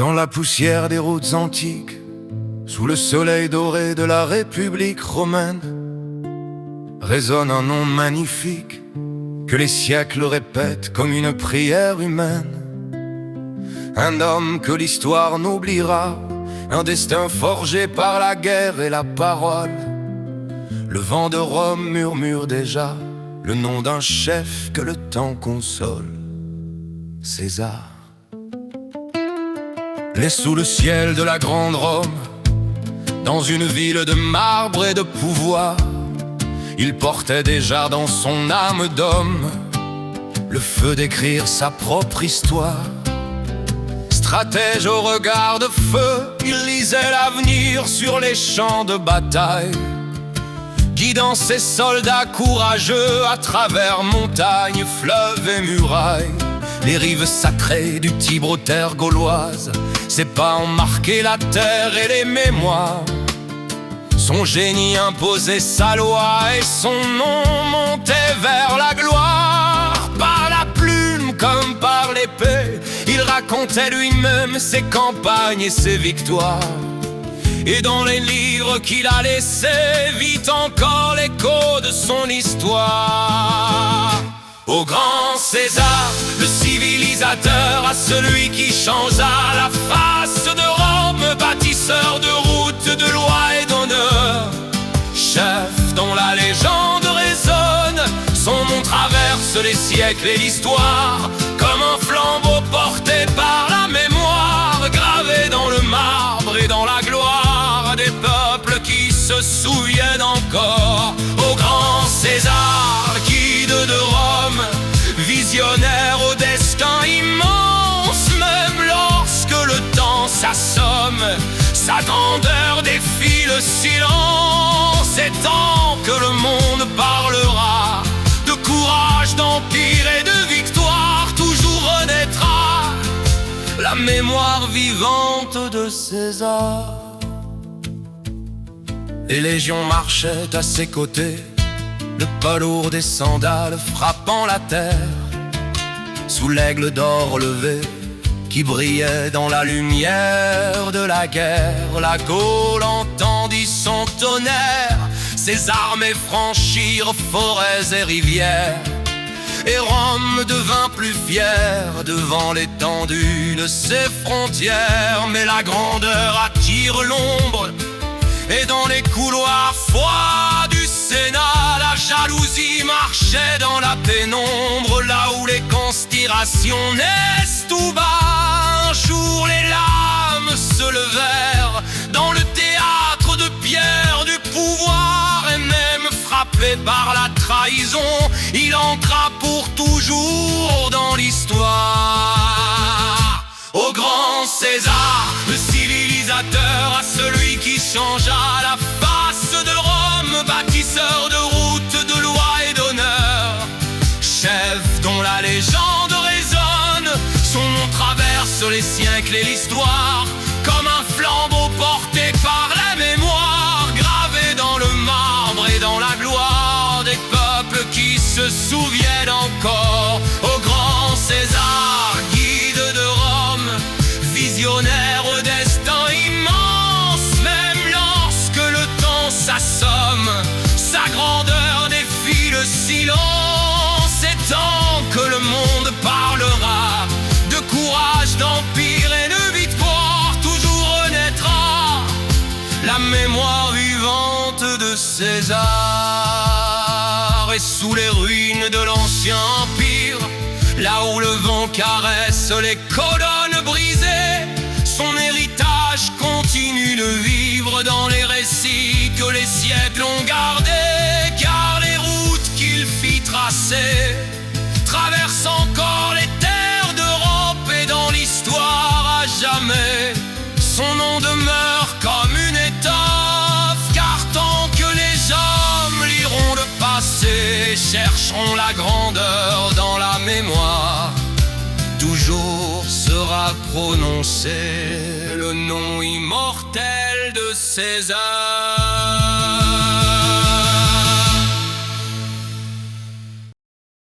Dans la poussière des routes antiques, sous le soleil doré de la République romaine, résonne un nom magnifique que les siècles répètent comme une prière humaine. Un homme que l'histoire n'oubliera, un destin forgé par la guerre et la parole. Le vent de Rome murmure déjà le nom d'un chef que le temps console, César. Né sous le ciel de la grande Rome, dans une ville de marbre et de pouvoir, il portait déjà dans son âme d'homme le feu d'écrire sa propre histoire. Stratège au regard de feu, il lisait l'avenir sur les champs de bataille, guidant ses soldats courageux à travers montagnes, fleuves et murailles. Les rives sacrées du Tibre aux terres gauloises, ses pas ont marqué la terre et les mémoires. Son génie imposait sa loi et son nom montait vers la gloire. Par la plume comme par l'épée, il racontait lui-même ses campagnes et ses victoires. Et dans les livres qu'il a laissés vit encore l'écho de son histoire. Au grand César, le civilisateur, à celui qui changea la face de Rome, bâtisseur de routes, de lois et d'honneur, chef dont la légende résonne, son nom traverse les siècles et l'histoire, comme un flambeau porté par la mémoire, gravé dans le marbre et dans la gloire des peuples qui se souviennent encore. Au grand César, guide de Rome, visionnaire au destin immense, même lorsque le temps s'assomme, sa grandeur défie le silence. C'est tant que le monde parlera de courage, d'empire et de victoire, toujours renaîtra la mémoire vivante de César. Les légions marchaient à ses côtés, le pas lourd des sandales frappant la terre, sous l'aigle d'or levé qui brillait dans la lumière de la guerre. La Gaule entendit son tonnerre, ses armées franchirent forêts et rivières, et Rome devint plus fière devant l'étendue de ses frontières. Mais la grandeur attire l'ombre, et dans les couloirs froids du Sénat, la jalousie marchait dans la pénombre, là où les conspirations naissent tout bas. Un jour les lames se levèrent dans le théâtre de pierre du pouvoir, et même frappé par la trahison, il entra pour toujours dans l'histoire. Au grand César, le civilisateur, à celui qui changea la face de Rome, bâtisseur de routes, de lois et d'honneur, chef dont la légende résonne, son nom traverse les siècles et l'histoire, comme un flambeau porté par la mémoire, gravé dans le marbre et dans la gloire des peuples qui se souviennent encore. Au grand César, guide de Rome, visionnaire au destin immense, même lorsque le temps s'assomme, sa grandeur défie le silence. C'est tant que le monde parlera de courage, d'empire et de victoire, toujours renaîtra la mémoire vivante de César. Et sous les ruines de l'ancien empire, là où le vent caresse les colonnes brisées, son héritage continue de vivre dans les récits que les siècles ont gardés. Car les routes qu'il fit tracer traversent encore les terres d'Europe, et dans l'histoire à jamais son nom demeure comme une étoffe. Car tant que les hommes liront le passé, chercheront la grandeur dans la mémoire, toujours sera prononcé le nom immortel de César.